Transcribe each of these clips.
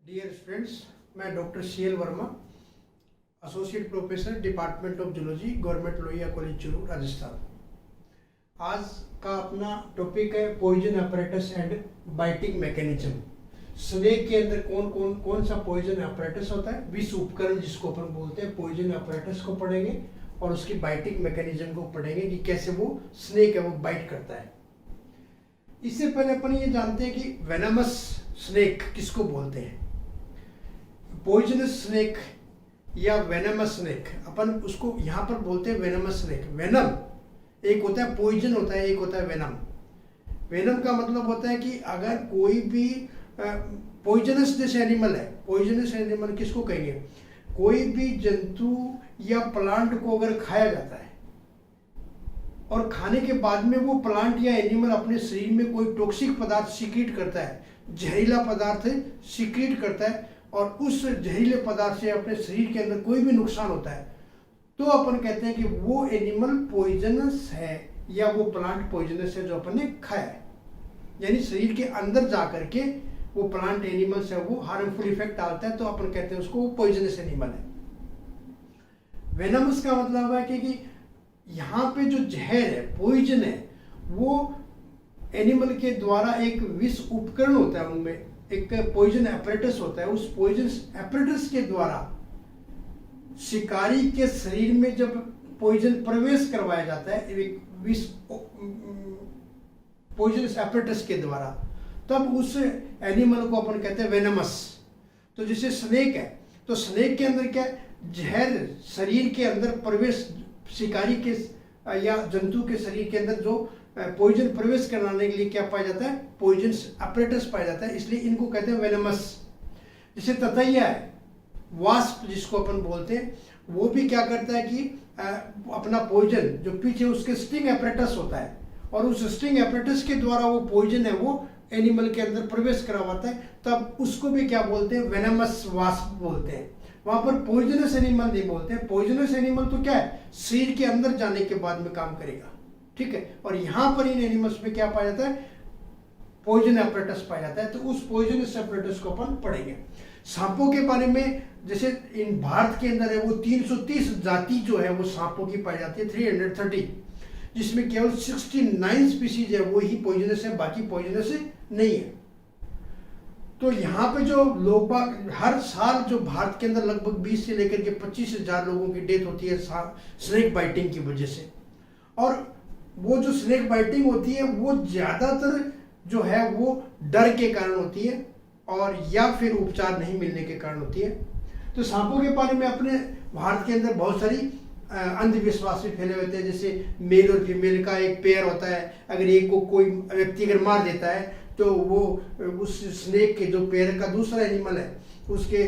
Dear students, मैं doctor CL Verma, associate professor department of zoology, government Lohia college Churu, Rajasthan. आज का अपना टॉपिक है poison apparatus and biting mechanism. Snake के अंदर कौन सा पॉइजन apparatus होता है, विष उपकरण जिसको अपन बोलते हैं, पॉइजन apparatus को पढ़ेंगे और उसकी बाइटिंग मैकेनिज्म को पढ़ेंगे कि कैसे वो स्नेक है वो बाइट करता है। इससे पहले अपन ये जानते हैं कि वेनमस स्नेक किसको बोलते हैं। पॉइजनस स्नेक या वेनमस स्नेक, अपन उसको यहाँ पर बोलते हैं वेनमस स्नेक। वेनम एक होता है, पॉइजन होता है, एक होता है वेनम। वेनम का मतलब होता है कि अगर कोई भी पॉइजनस जैसे एनिमल है, पॉइजनस एनिमल किसको कहेंगे, कोई भी जंतु या प्लांट को अगर खाया जाता है और खाने के बाद में वो प्लांट या एनिमल अपने शरीर में कोई टॉक्सिक पदार्थ सीक्रेट करता है, जहरीला पदार्थ सीक्रेट करता है, और उस जहरीले पदार्थ से अपने शरीर के अंदर कोई भी नुकसान होता है, तो अपन कहते हैं कि वो एनिमल पॉइजनस है या वो प्लांट पॉइजनस है जो अपन ने खाया है। यानी शरीर के अंदर जा करके वो प्लांट एनिमल्स है वो हार्मफुल इफेक्ट डालता है, तो अपन कहते हैं उसको वो पॉइजनस एनिमल है। वेनमस का मतलब है कि यहाँ पे जो जहर है, पॉइजन है, वो एनिमल के द्वारा एक विष उपकरण होता है, उनमें एक पॉइजन apparatus होता है, उस पॉइजन apparatus के द्वारा शिकारी के शरीर में जब पॉइजन प्रवेश करवाया जाता है एक विष पॉइजन apparatus के द्वारा, तब उस एनिमल को अपन कहते हैं वेनमस। तो जैसे स्नेक है, तो स्नेक के अंदर क्या है, जहर शरीर के अंदर प्रवेश, शिकारी के या जंतु के शरीर के अंदर जो पॉइजन प्रवेश कराने के लिए क्या पाया जाता है, पॉइजन apparatus पाया जाता है, इसलिए इनको कहते हैं वेनमस। जैसे ततैया है, वास्प जिसको अपन बोलते हैं, वो भी क्या करता है कि अपना पॉइजन जो पीछे उसके स्टिंग apparatus होता है, और उस स्टिंग apparatus के द्वारा वो पॉइजन है वो एनिमल के अंदर प्रवेश करवाता है, तब उसको भी क्या बोलते हैं, वेनमस वास्प बोलते हैं। वहां पर पॉइजनस एनिमल नहीं बोलते हैं। पॉइजनस एनिमल तो क्या है, शरीर के अंदर जाने के बाद में काम करेगा, ठीक है। और यहाँ पर इन एनिमल्स में क्या पाया जाता है, पॉइजन apparatus पाया जाता है, तो उस पॉइजनस apparatus को अपन पढ़ेंगे। सांपों के बारे में, जैसे इन भारत के अंदर है वो 330 जाति जो है वो सांपों की पाई जाती है, 330, जिसमें केवल 69 स्पीसीज है वो ही पॉइजनस है, बाकी पॉइजनस नहीं है। तो यहाँ पे जो लोग हर साल जो भारत के अंदर लगभग 20 से लेकर के 25,000 लोगों की डेथ होती है स्नेक बाइटिंग की वजह से। और वो जो स्नेक बाइटिंग होती है वो ज्यादातर जो है वो डर के कारण होती है, और या फिर उपचार नहीं मिलने के कारण होती है। तो सांपों के बारे में अपने भारत के अंदर बहुत सारी अंधविश्वास भी फैले होते हैं। जैसे मेल और फीमेल का एक पेयर होता है, अगर एक को कोई व्यक्ति अगर मार देता है तो वो उस स्नेक के जो पेयर का दूसरा एनिमल है उसके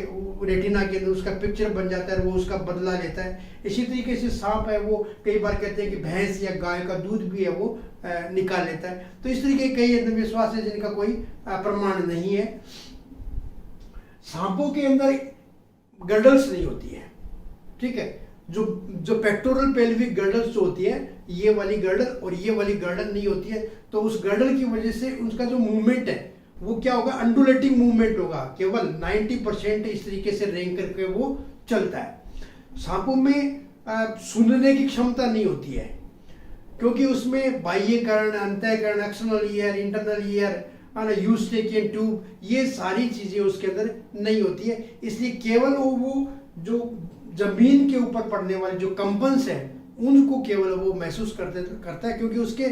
रेटिना के अंदर उसका पिक्चर बन जाता है, वो उसका बदला लेता है। इसी तरीके से सांप है वो कई बार कहते हैं कि भैंस या गाय का दूध भी है वो निकाल लेता है। तो इस तरीके के कई अंधविश्वास है जिनका कोई प्रमाण नहीं है। सांपों के अंदर गर्डल्स नहीं होती है, ठीक है। जो पेक्टोरल पेल्विक गर्डल्स जो होती है, ये वाली गर्डल और ये वाली गर्डल नहीं होती है, तो उस गर्डल की वजह से उनका जो मूवमेंट है वो क्या होगा, अंडुलेटिंग मूवमेंट होगा, केवल 90% इस तरीके से रेंग करके वो चलता है। सांपों में सुनने की क्षमता नहीं होती है, क्योंकि उसमें बाह्यकर्ण, अंतःकर्ण, external ear, internal ear, eustachian tube, ये सारी चीजें उसके अंदर नहीं होती है। इसलिए केवल वो जो जमीन के ऊपर पड़ने वाले जो कंपन्स है उनको केवल वो महसूस करता है, क्योंकि उसके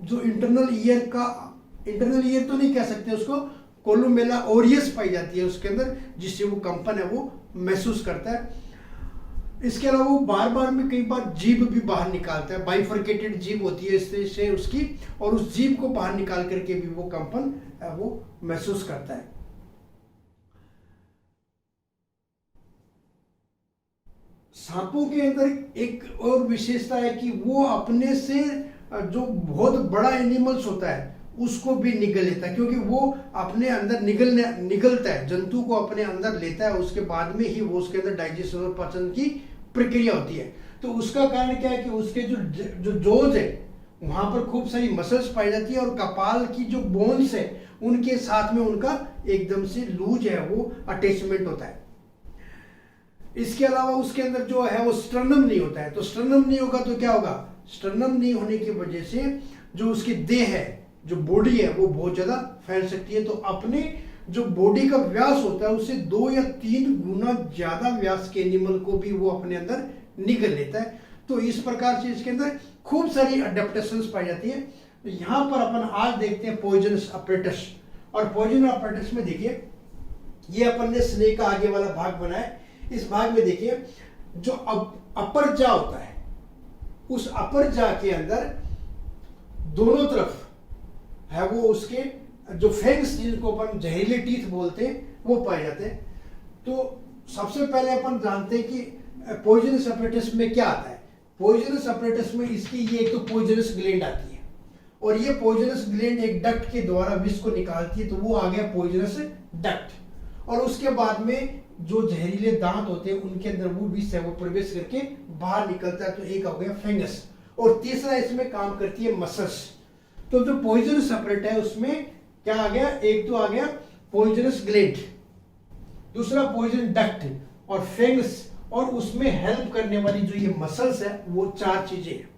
जो इंटरनल ईयर तो नहीं कह सकते उसको, कोलुमेला ओरियस पाई जाती है उसके अंदर, जिससे वो कंपन है वो महसूस करता है। इसके अलावा वो बार बार में कई बार जीभ भी बाहर निकालता है, बाइफरकेटेड जीभ होती है इस तरह से उसकी, और उस जीभ को बाहर निकाल करके भी वो कंपन वो महसूस करता है। सांपों के अंदर एक और विशेषता है कि वो अपने से जो बहुत बड़ा एनिमल्स होता है उसको भी निगल लेता है, क्योंकि वो अपने अंदर निगलता है, जंतु को अपने अंदर लेता है, उसके बाद में ही वो उसके अंदर डाइजेशन और पाचन की प्रक्रिया होती है। तो उसका कारण क्या है कि उसके जो जोज है वहां पर खूब सारी मसल्स पाई जाती है और कपाल की जो बोन्स है उनके साथ में उनका एकदम से लूज है वो अटैचमेंट होता है। इसके अलावा उसके अंदर जो है वो स्टर्नम नहीं होता है। तो स्टर्नम नहीं होगा तो क्या होगा, स्टर्नम नहीं होने की वजह से जो उसकी देह है, जो बॉडी है, वो बहुत ज्यादा फैल सकती है। तो अपने जो बॉडी का व्यास होता है उससे 2 या 3 गुना ज्यादा व्यास के एनिमल को भी वो अपने अंदर निगल लेता है। तो इस प्रकार से इसके अंदर खूब सारी अडेप्टेशंस पाई जाती है। तो यहाँ पर अपन आज देखते हैं पॉइजनस अपरेटस। और पॉइजनस अपरेटस में देखिए, ये अपन ने स्नेक का आगे वाला भाग बनाया। इस भाग में देखिए जो अपर जा होता है, उस अपर जा के अंदर दोनों तरफ है वो उसके जो फैंग्स, जिनको अपन जहरीले टीथ बोलते हैं, वो पाए जाते हैं। तो सबसे पहले अपन जानते हैं कि पॉइजनस अपरेटस में क्या आता है। पॉइजनस अपरेटस में इसकी ये एक तो पॉइजनस ग्लैंड आती है और ये पॉइजनस ग्लैंड एक डक्ट के द्वारा विष को निकालती है, तो वो आ गया पॉइजनस डक्ट। और उसके बाद में जो जहरीले दांत होते हैं उनके अंदर वो विष है वो प्रवेश करके बाहर निकलता है, तो एक हो गया फंगस। और तीसरा इसमें काम करती है मसल्स। तो जो पॉइजनस अपरेट है उसमें क्या आ गया, एक तो आ गया पॉइजनस ग्लैंड, दूसरा पॉइजन डक्ट और फंगस, और उसमें हेल्प करने वाली जो ये मसल्स है वो 4 चीजें हैं।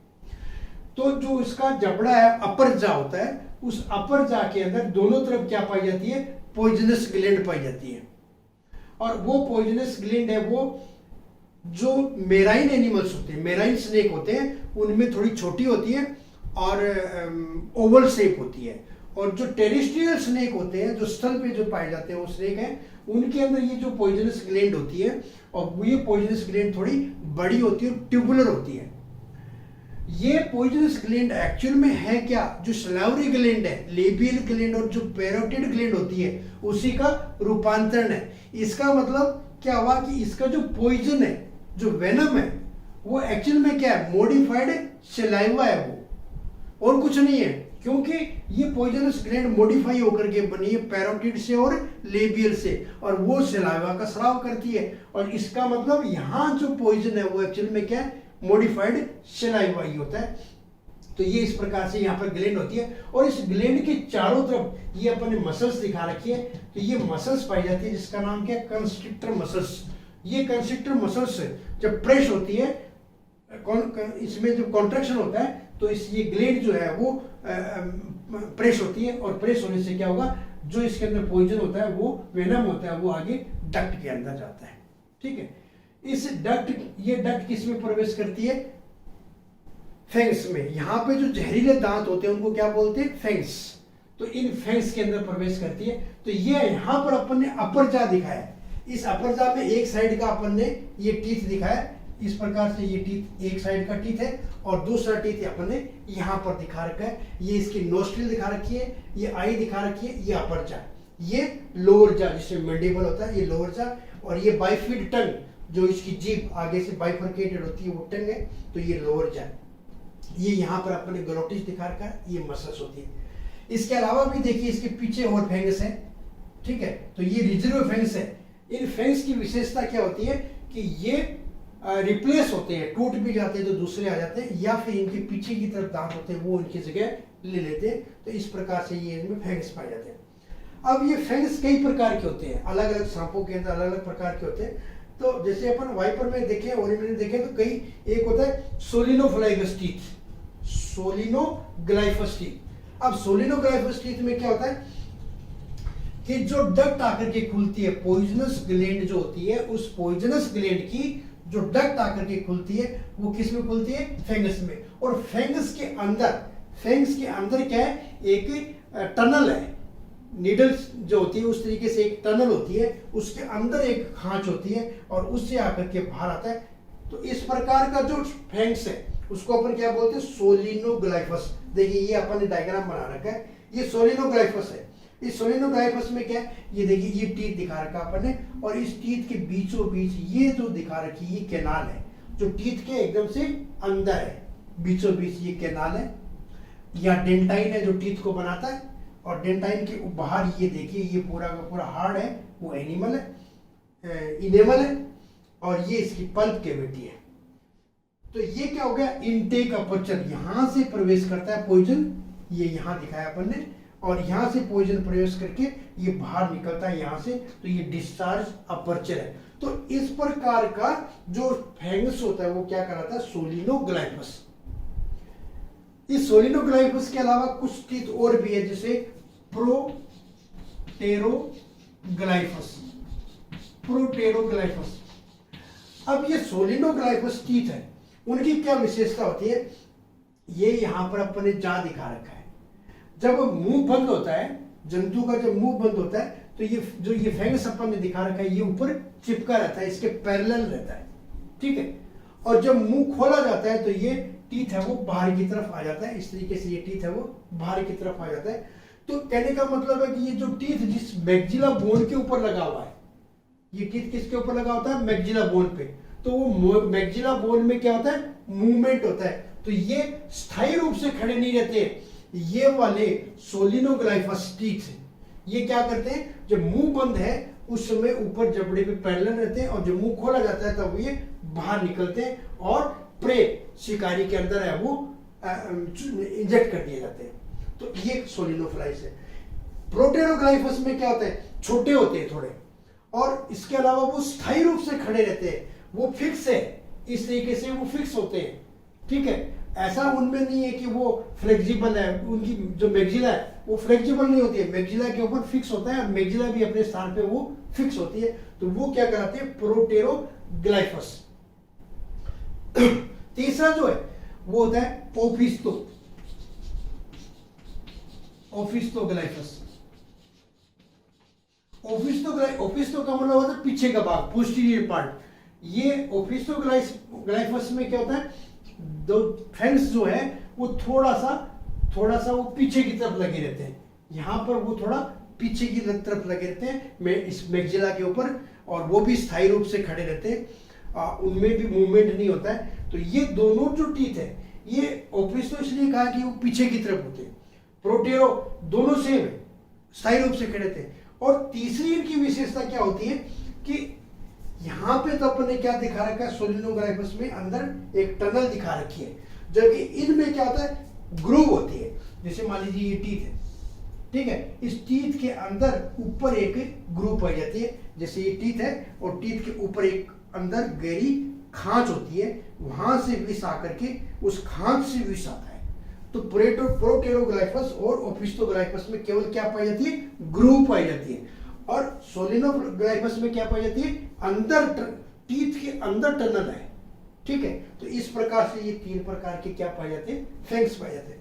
तो जो इसका जबड़ा है अपर जा होता है, उस अपर जा के अंदर दोनों तरफ क्या पाई जाती है, पॉइजनस ग्लैंड पाई जाती है। और वो पॉइजनस ग्लैंड है वो जो मेराइन एनिमल्स होते हैं, मेराइन स्नेक होते हैं, उनमें थोड़ी छोटी होती है और ओवल शेप होती है। और जो टेरेस्ट्रियल स्नेक होते हैं, जो स्थल पे जो पाए जाते हैं वो स्नेक हैं, उनके अंदर ये जो पॉइजनस ग्लैंड होती है और ये पॉइजनस ग्लैंड थोड़ी बड़ी होती है और ट्यूबुलर होती है। ये पॉइजनस ग्लैंड एक्चुअल में है क्या, जो सलाइवरी ग्लैंड है, लेबियल ग्लैंड और जो पैरोटिड ग्लैंड होती है उसी का रूपांतरण है। इसका मतलब क्या हुआ कि इसका जो पॉइजन है, जो वेनम है, वो एक्चुअल में क्या है, मॉडिफाइड सलाइवा है वो, और कुछ नहीं है। क्योंकि ये पॉइजनस ग्लैंड मॉडिफाई होकर के बनी है पैरोटिड से और लेबियल से, और वो सलाइवा का स्राव करती है। और इसका मतलब यहाँ जो पॉइजन है वो एक्चुअल में क्या है, मॉडिफाइड सलाइवा ही होता है। तो ये इस प्रकार से यहाँ पर ग्लैंड होती है। और इस ग्लैंड के चारों तरफ ये अपन ने मसल्स दिखा रखी है। तो ये मसल्स पाई जाती है जिसका नाम क्या है, कंस्ट्रिक्टर मसल्स। ये कंस्ट्रिक्टर मसल्स जब प्रेस होती है, इसमें जब कॉन्ट्रैक्शन होता है तो इस ये ग्लैंड जो है वो प्रेस होती है, और प्रेस होने से क्या होगा, जो इसके अंदर पॉइजन होता है वो वेनम होता है वो आगे डक्ट के अंदर जाता है। ठीक है, इस डक्ट, ये डक्ट किस में प्रवेश करती है, फैंग्स में। यहाँ पे जो जहरीले दांत होते हैं उनको क्या बोलते हैं, फैंग्स। तो इन फैंग्स के अंदर प्रवेश करती है। तो ये यहाँ पर अपन ने अपर जा दिखाया। इस अपर जा में एक साइड का अपन ने ये टीथ दिखाया, इस प्रकार से ये टीथ एक साइड का टीथ है, और दूसरा टीथ अपन ने यहाँ पर दिखा रखा है। ये इसकी नोस्ट्रिल दिखा रखी है, ये आई दिखा रखी है, ये अपर जा, ये लोअर जा जिसमें मैंडिबल होता है, ये लोअर जा। और ये बाइफिड टंग, जो इसकी जीभ आगे से बाइफरकेटेड होती है वो टंग है, तो ये लोअर जा। ये यहाँ पर अपन ने ग्लोटिस दिखा रखा है, ये मसल्स होती है। इसके अलावा भी देखिए इसके पीछे और फैंगस है। ठीक है, तो ये रिजर्व फैंगस है। इन फैंगस की विशेषता क्या होती है कि ये रिप्लेस होते हैं, टूट भी जाते हैं तो दूसरे आ जाते हैं, या फिर इनके पीछे की तरफ दांत होते हैं वो इनकी जगह ले लेते हैं। तो इस प्रकार से ये इनमें फैंगस पाए जाते हैं। अब ये फैंगस कई प्रकार के होते हैं, अलग अलग सांपों के अंदर अलग अलग प्रकार के होते हैं। तो जैसे अपन वाइपर में देखें, ओरिजिनल देखें, तो कई एक होता है सोलिनोफ्लाइगस टीथ, सोलिनोग्लाइफस टीथ। अब सोलिनोग्लाइफस टीथ में क्या होता है कि जो डक्ट आकर के खुलती है, पॉइजनस ग्लैंड जो होती है, उस पॉइजनस ग्लैंड की जो डक्ट आकर के खुलती है वो किस में खुलती है, फैंगस में। और फैंगस के अंदर क्या है, एक टनल है, नीडल्स जो होती है उस तरीके से एक टनल होती है, उसके अंदर एक खांच होती है और उससे आकर के बाहर आता है। तो इस प्रकार का जो फैंग्स है उसको अपन क्या बोलते हैं, सोलिनोग्लाइफस। देखिए ये अपन ने डायग्राम बना रखा है, ये सोलिनोग्लाइफस है। इस सोलिनोग्लाइफस में क्या है, ये देखिए ये टीथ दिखा रखा अपन ने, और इस टीथ के बीचों बीच ये जो दिखा रखी ये कैनाल है, जो टीथ के एकदम से अंदर है, बीचों बीच ये कैनाल है। या डेंटाइन है जो टीथ को बनाता है, और डेंटाइन के बाहर ये देखिए ये पूरा का पूरा हार्ड है, वो एनिमल है, इनेमल है, और ये इसकी पल्प कैविटी है। तो ये क्या हो गया, इनटेक अपर्चर, यहां से प्रवेश करता है पॉइजन, ये यहां दिखाया अपन ने, और यहां से पॉइजन प्रवेश करके ये बाहर निकलता है यहां से, तो ये डिस्चार्ज अपर्चर है। तो इस प्रकार का जो फैंगस होता है वो क्या कहलाता है, सोलिनोग्लाइफस। इस सोलिनोग्लाइफस के अलावा कुछ टीथ और भी है, जैसे प्रोटेरोग्लाइफस, प्रोटेरोग्लाइफस। अब ये सोलिनोग्लाइफस टीथ है, उनकी क्या विशेषता होती है, ये यहां पर अपन ने जा दिखा रखा है। जब मुंह बंद होता है, जंतु का जब मुंह बंद होता है, तो ये जो ये फैंगस अपन ने दिखा रखा है, ये ऊपर चिपका रहता है, इसके पैरेलल रहता है, ठीक है। और जब मुंह खोला जाता है तो ये टीथ है वो बाहर की तरफ आ जाता है, इस तरीके से ये टीथ है वो बाहर की तरफ आ जाता है। तो कहने का मतलब है कि ये जो टीथ जिस मैक्सिला बोन के ऊपर लगा हुआ है, ये टीथ किसके ऊपर लगा होता है, मैक्सिला बोन पे, तो वो मैक्सिला बोन में क्या होता है, मूवमेंट होता है, तो ये स्थायी रूप से खड़े नहीं रहते। ये वाले सोलिनोग्लाइफस टीथ ये क्या करते हैं, जब मुंह बंद है उस समय ऊपर जबड़े पे पैरेलल रहते हैं, और जब मुंह खोला जाता है तब ये बाहर निकलते हैं और प्रे शिकारी के अंदर है वो इंजेक्ट कर दिए जाते हैं। तो ये सोलिनोफ्लाइस है। प्रोटेरोग्लाइफस में क्या होता है, छोटे होते हैं थोड़े, और इसके अलावा वो स्थायी रूप से खड़े रहते हैं, वो फिक्स है, इस तरीके से वो फिक्स होते हैं, ठीक है। ऐसा उनमें नहीं है कि वो फ्लेक्सिबल है, उनकी जो मैक्सिला है वो फ्लेक्सिबल नहीं होती है, मैक्सिला के ऊपर फिक्स होता है, और मैक्सिला भी अपने स्थान पे वो फिक्स होती है, तो वो क्या कहलाते हैं, प्रोटेरोग्लाइफस। तीसरा जो है वो होता है ओफिस्तो, ओफिस्टोग्लाइफस। ओफिस्तो का मतलब होता है पीछे का भाग, पोस्टीरियर पार्ट। ये ओफिस्टोग्लाइफस में क्या होता है, दो फैंग्स जो है वो थोड़ा सा वो पीछे की तरफ लगे रहते हैं, यहां पर वो थोड़ा पीछे की तरफ लगे रहते हैं इस मैक्सिला के ऊपर, और वो भी स्थायी रूप से खड़े रहते हैं, उनमें भी मूवमेंट नहीं होता है। तो ये दोनों जो टीथ है, ये ओफिस्तो इसलिए कहा कि वो पीछे की तरफ होते हैं, प्रोटेरो दोनों सेम है, स्थायी रूप से खड़े थे। और तीसरी इनकी विशेषता क्या होती है कि यहां पे तो अपन ने क्या दिखा रखा है, सोलिनोग्लाइफस में अंदर एक टनल दिखा रखी है, जबकि इनमें क्या होता है, ग्रूव होती है। जैसे मान लीजिए ये टीथ है, ठीक है, इस टीथ के अंदर ऊपर एक ग्रूव पाई जाती है, जैसे ये टीथ है और टीथ के ऊपर एक अंदर गहरी खांच होती है, वहां से विष आकर के उस खांच से विष आता है। तो प्रोटेरोग्लाइफस और ओफिस्टोग्लाइफस में केवल क्या पाई जाती है, ग्रूव पाई जाती है, और सोलिनोग्लाइफस में क्या पाई जाती है, अंदर टीथ के अंदर टनल है, ठीक है। तो इस प्रकार से ये तीन प्रकार के क्या पाए जाते हैं, फैंग्स पाए जाते हैं।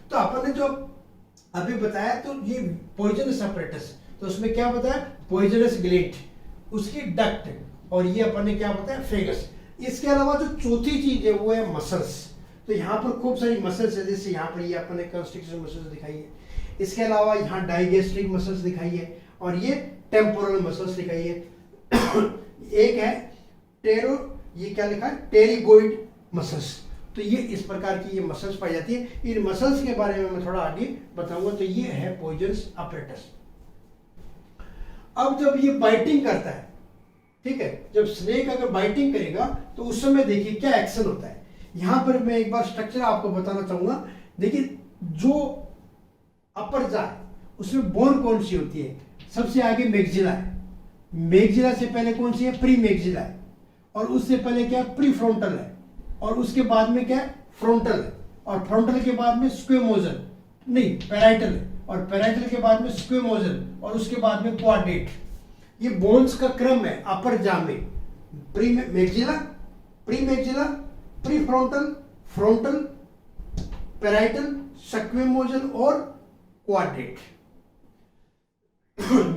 तो अपन ने जो अभी बताया, तो ये पॉइजनस अपरेटस, तो उसमें क्या बताया, पॉइजनस ग्लैंड, उसकी डक्ट, और ये अपन ने क्या बताया, फेगस। इसके अलावा जो चौथी चीज है वो है मसल्स। तो यहाँ पर खूब सारी मसल्स है, जैसे यहाँ पर ये अपन ने कंस्ट्रिक्शन मसल्स दिखाई है, इसके अलावा यहाँ डाइगेस्ट्रिक मसल्स दिखाई है, और ये टेम्पोरल मसल्स दिखाई है। एक है ये क्या लिखा है, टेरिगोइड मसल्स। तो ये इस प्रकार की ये मसल्स पाई जाती है। इन मसल्स के बारे में मैं थोड़ा आगे बताऊंगा। तो ये है पॉइजनस अपरेटस। अब जब ये बाइटिंग करता है, ठीक है, जब स्नेक अगर बाइटिंग करेगा तो उस समय देखिए क्या एक्शन होता है। यहां पर मैं एक बार स्ट्रक्चर आपको बताना चाहूंगा। देखिए जो अपर जा है उसमें बोन कौन सी होती है, सबसे आगे मैक्सिला है, मैक्सिला से पहले कौन सी है, प्री मैक्सिला है, और उससे पहले क्या है, प्री फ्रंटल है, और उसके बाद में क्या है, फ्रंटल है, और फ्रंटल के बाद में स्क्वेमोजल नहीं पैराइटल है, और पैराइटल के बाद में स्क्वेमोजल, और उसके बाद में क्वाड्रेट। ये बोन्स का क्रम है अपर जा में, premaxilla, prefrontal, frontal, parietal, squamosal और क्वाड्रेट।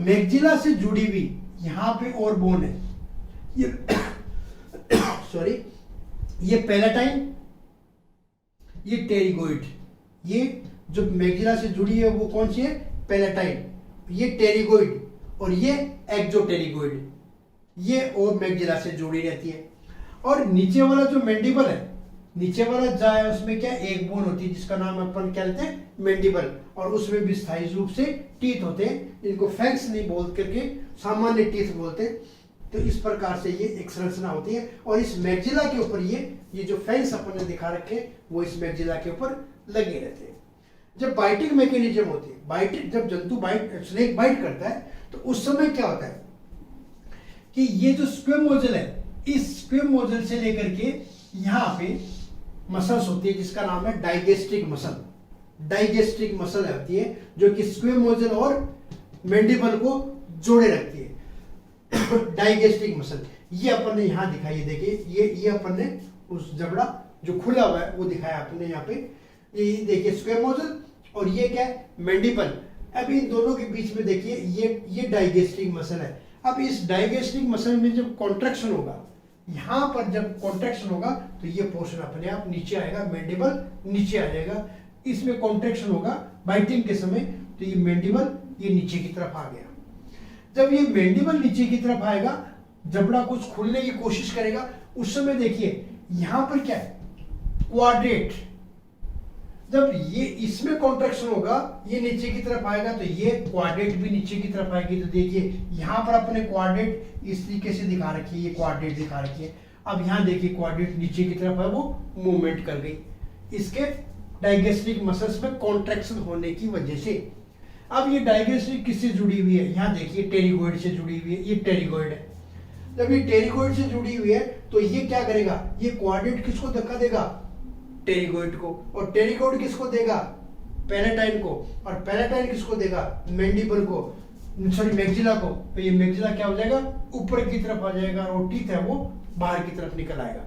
मैक्सिला से जुड़ी हुई यहां पे और बोन है, ये सॉरी, ये पैलेटाइन, ये टेरिगोइड। ये जो मैक्सिला से जुड़ी है वो कौन सी है, पैलेटाइन, ये टेरिगोइड, और ये एक्सोटेरिगोइड, ये और मैक्सिला से जुड़ी रहती है। और नीचे वाला जो मैंडिबल है, नीचे वाला जा है, उसमें क्या एक बोन होती है जिसका नाम अपन क्या लेते हैं, मैंडिबल, और उसमें भी स्थायी रूप से टीथ होते हैं। इनको फैंग्स नहीं बोल करके सामान्य टीथ बोलते हैं। तो इस प्रकार से ये एक संरचना होती है। और इस मैग्जिला के ऊपर ये जो फैंस अपन ने दिखा रखे वो इस मैग्जिला के ऊपर लगे रहते हैं। जब बाइटिंग मैकेनिज्म होती है, बाइटिंग जब जंतु स्नेक बाइट करता है तो उस समय क्या होता है कि ये जो स्क्वेमोजल है, इस स्क्वेमोजल से लेकर के यहाँ पे मसल्स होती है जिसका नाम है डाइगेस्ट्रिक मसल। डाइगेस्ट्रिक मसल होती है जो कि स्क्वेमोजल और मैंडिबल को जोड़े रखती है। डाइगेस्ट्रिक मसल ये अपन ने यहाँ दिखाई, देखिए ये अपन ने उस जबड़ा जो खुला हुआ है वो दिखाया अपन ने यहाँ पे। ये देखिए स्क्वेमोजल और ये क्या है मैंडिबल। अब इन दोनों के बीच में देखिए ये डाइगेस्ट्रिक मसल है। अब इस डाइगेस्ट्रिक मसल में जब कॉन्ट्रैक्शन होगा, यहाँ पर जब कॉन्ट्रैक्शन होगा तो ये पोर्शन अपने आप नीचे आएगा, मैंडिबल नीचे आ जाएगा। इसमें कॉन्ट्रैक्शन होगा बाइटिंग के समय तो ये मैंडिबल ये नीचे की तरफ आ गया। जब ये मैंडिबल नीचे की तरफ आएगा, जबड़ा कुछ खुलने की कोशिश करेगा, उस समय देखिए यहां पर क्या है क्वाड्रेट। जब ये इसमें कॉन्ट्रैक्शन होगा ये नीचे की तरफ आएगा तो ये क्वाड्रेट भी नीचे की तरफ आएगी। तो देखिए यहां पर अपने क्वाड्रेट इस तरीके से दिखा रखी है, ये क्वाड्रेट दिखा रखी है। अब यहां देखिए क्वाड्रेट नीचे की तरफ है, वो मूवमेंट कर गई इसके डाइगेस्ट्रिक मसल्स में कॉन्ट्रैक्शन होने की वजह से। अब ये डाइगेस्ट्रिक किससे जुड़ी हुई है, यहाँ देखिए टेरिगोइड से जुड़ी हुई है। ये टेरिगोइड है। जब ये टेरिगोइड से जुड़ी हुई है तो ये क्या करेगा, ये क्वाड्रेट किसको धक्का देगा, टेरिगोइड को। और टेरिगोइड किसको देगा, पैलेटाइन को। और पैलेटाइन किसको देगा, मैंडिबल को, सॉरी मैग्जिला को। तो ये मैग्जिला क्या हो जाएगा, ऊपर की तरफ आ जाएगा और टीथ है वो बाहर की तरफ निकल आएगा।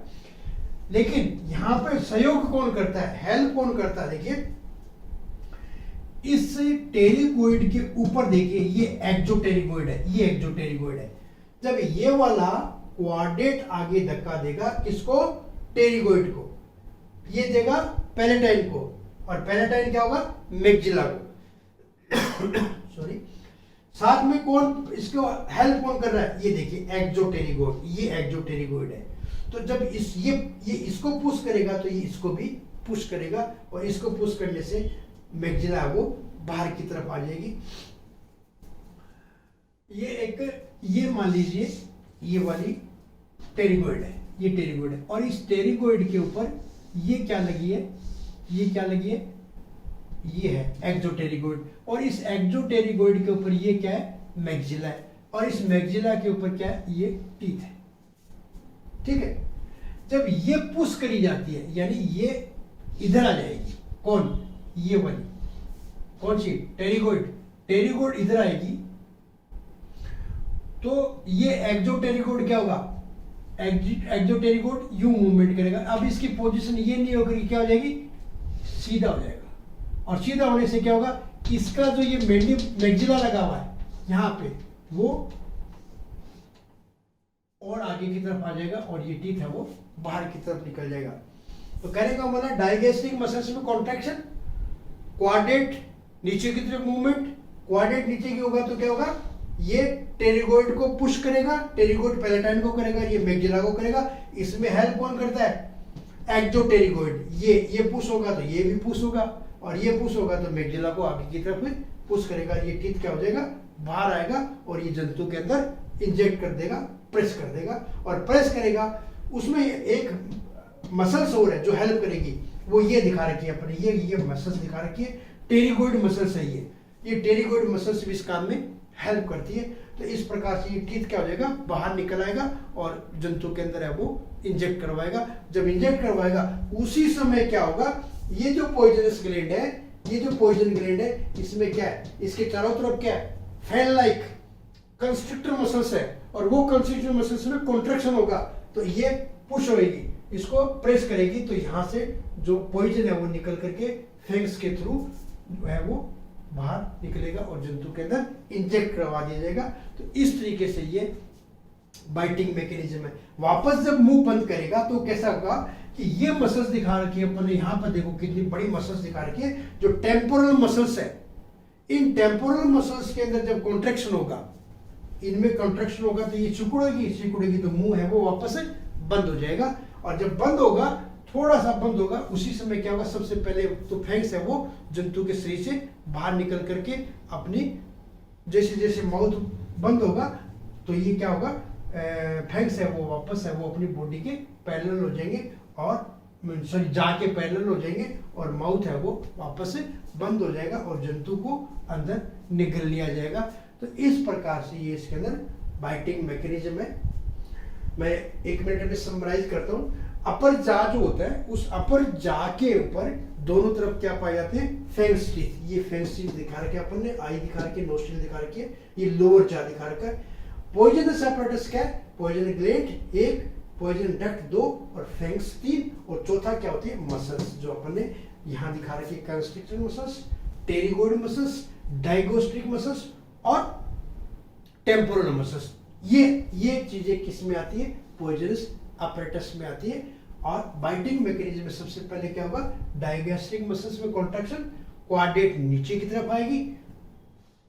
लेकिन यहां पर सहयोग कौन करता है, हेल्प कौन करता है, देखिए इस टेरिगोइड के ऊपर देखिए ये एक्सोटेरिगोइड है, ये एक्सोटेरिगोइड है। जब ये वाला क्वाड्रेट आगे धक्का देगा किसको, टेरिगोइड को, ये देगा पैलेटाइन को, और पैलेटाइन क्या होगा, मैग्जिला को। सॉरी, साथ में कौन इसको हेल्प कौन कर रहा है, ये देखिए एक्सोटेरिगोइड, ये एक्सोटेरिगोइड है। तो जब ये इसको पुश करेगा तो ये इसको भी पुश करेगा, और इसको पुश करने से मैग्जिला वो बाहर की तरफ आ जाएगी। ये मान लीजिए ये वाली टेरिगोइड है, ये टेरिगोइड है। और इस टेरिगोइड के ऊपर ये क्या लगी है, ये क्या लगी है, ये है एक्सोटेरिगोइड। और इस एक्सोटेरिगोइड के ऊपर ये क्या है, मैग्जिला है। और इस मैग्जिला के ऊपर क्या है, ये टीथ है। ठीक है। जब ये पुश करी जाती है यानी ये इधर आ जाएगी, कौन, ये वाली, कौन सी, टेरिगोइड। टेरिगोइड इधर आएगी तो ये एक्सोटेरिगोइड क्या होगा, एक्सोटेरिगोइड यूं मूवमेंट करेगा। अब इसकी पोजीशन ये नहीं होगी, क्या हो जाएगी, सीधा हो जाएगा। और सीधा होने से क्या होगा, इसका जो ये मैग्जिला लगा हुआ है यहां पे, वो और आगे की तरफ आ जाएगा, और ये टीथ है वो बाहर की तरफ निकल जाएगा। तो कहने का मतलब डाइगेस्ट्रिक मसल्स में कॉन्ट्रैक्शन, क्वाड्रेट नीचे की तरफ मूवमेंट। क्वाड्रेट नीचे की होगा तो क्या होगा, ये टेरिगोइड को पुश करेगा, टेरिगोइड पैलेटाइन को करेगा, ये मैग्जिला को करेगा। इसमें हेल्प कौन करता है, एक्सोटेरिगोइड। ये पुश होगा तो ये भी पुश होगा, और ये पुश होगा तो मैग्जिला को आगे की तरफ पुश करेगा। ये टीथ क्या हो जाएगा, बाहर आएगा, और ये जंतु के अंदर इंजेक्ट कर देगा, प्रेस कर देगा। और प्रेस करेगा, उसमें एक मसल्स और है जो हेल्प करेगी, वो ये दिखा रखी है अपने, ये मसल्स दिखा रखी है, टेरिगोइड मसल्स है ये टेरिगोइड मसल्स भी इस काम में हेल्प करती है। तो इस प्रकार से ये टीथ क्या हो जाएगा, बाहर निकल आएगा, और जंतु के अंदर है वो इंजेक्ट करवाएगा। जब इंजेक्ट करवाएगा उसी समय क्या होगा, ये जो पॉइजनस ग्लैंड है, ये जो पॉइजन ग्लैंड है, इसमें क्या है, इसके चारों तरफ क्या है, फैन लाइक कंस्ट्रिक्टर मसल्स है, और वो कंस्ट्रिक्टर मसल्स में कॉन्ट्रैक्शन होगा तो ये पुश होगी, इसको प्रेस करेगी, तो यहां से जो पॉइजन है वो निकल करके फैंग्स के थ्रू जो है वो बाहर निकलेगा और जंतु के अंदर इंजेक्ट करवा दिया जाएगा। तो इस तरीके से ये बाइटिंग मैकेनिज्म है। वापस जब मुंह बंद करेगा तो कैसा होगा कि ये मसल्स दिखा रखी है अपन ने, यहां पर देखो कितनी बड़ी मसल्स दिखा रखी है, जो टेम्पोरल मसल्स है। इन टेम्पोरल मसल्स के अंदर जब कॉन्ट्रैक्शन होगा, इनमें कॉन्ट्रैक्शन होगा तो ये सिकुड़ेगी तो मुंह है वो वापस बंद हो जाएगा। और जब बंद होगा, थोड़ा सा बंद होगा, उसी समय क्या होगा, सबसे पहले तो फैंग्स है वो जंतु के शरीर से बाहर निकल करके अपनी, जैसे जैसे माउथ बंद होगा तो ये क्या होगा, फैंग्स है वो वापस है वो अपनी बॉडी के पैरेलल हो जाएंगे और सॉरी जाके पैरेलल हो जाएंगे और माउथ है वो वापस से बंद हो जाएगा और जंतु को अंदर निगल लिया जाएगा। तो इस प्रकार से ये इसके अंदर बाइटिंग मैकेनिज्म है। मैं 1 मिनट में समराइज करता हूँ। अपर जा जो होता है उस अपर जा के ऊपर दोनों तरफ क्या पाए जाते हैं, फैंग्स टीथ। ये फैंग्स टीथ दिखा रखे अपन ने, आई दिखा रखी है, नोस्ट्रिल दिखा रखी है, ये लोअर जा दिखा रखा है। पॉइजनस apparatus क्या है, पॉइजन ग्लैंड 1, पॉइजन डक्ट 2 और फैंग्स 3 और चौथा क्या होती है, मसल्स जो अपन ने यहाँ दिखा रखी है, constrictor muscles, pterygoid muscles, digastric muscles और टेम्पोरल मसल्स। ये चीजें किस में आती है, पॉइजनस apparatus में आती है। और बाइटिंग मैकेनिज्म में सबसे पहले क्या होगा, डायगैस्ट्रिक मसल्स में कॉन्ट्रैक्शन, क्वाड्रेट नीचे की तरफ आएगी,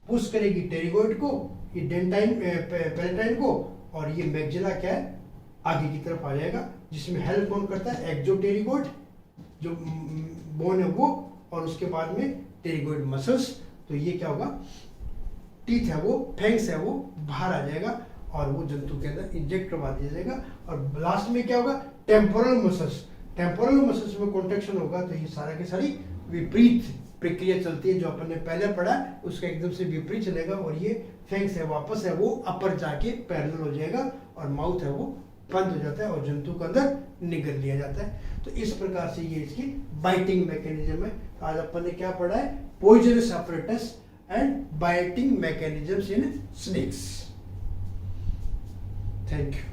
पुश करेगी टेरिगोइड को, ये डेंटाइन पेलेटाइन को, और ये मैग्जिला क्या है आगे की तरफ आ जाएगा, जिसमें हेल्प कौन करता है, एक्सोटेरिगोइड जो बोन है वो, और उसके बाद में टेरिगोइड मसल्स। तो ये क्या होगा, टीथ है वो, फैंग्स है वो बाहर आ जाएगा और वो जंतु के अंदर इंजेक्ट करवा दिया जाएगा। और लास्ट में क्या होगा, टेम्पोरल मसल्स। टेम्पोरल मसल्स में कॉन्ट्रैक्शन होगा तो ये सारा के सारी विपरीत प्रक्रिया चलती है, जो अपन ने पहले पढ़ा उसका एकदम से विपरीत चलेगा और ये फैंग्स है वापस है वो अपर जाके पैरेलल हो जाएगा और माउथ है वो बंद हो जाता है और जंतु के अंदर निगल लिया जाता है। तो इस प्रकार से ये इसकी बाइटिंग मैकेनिज्म है। आज अपन ने क्या पढ़ा है, poisonous apparatus and biting mechanisms in snakes. Thank you.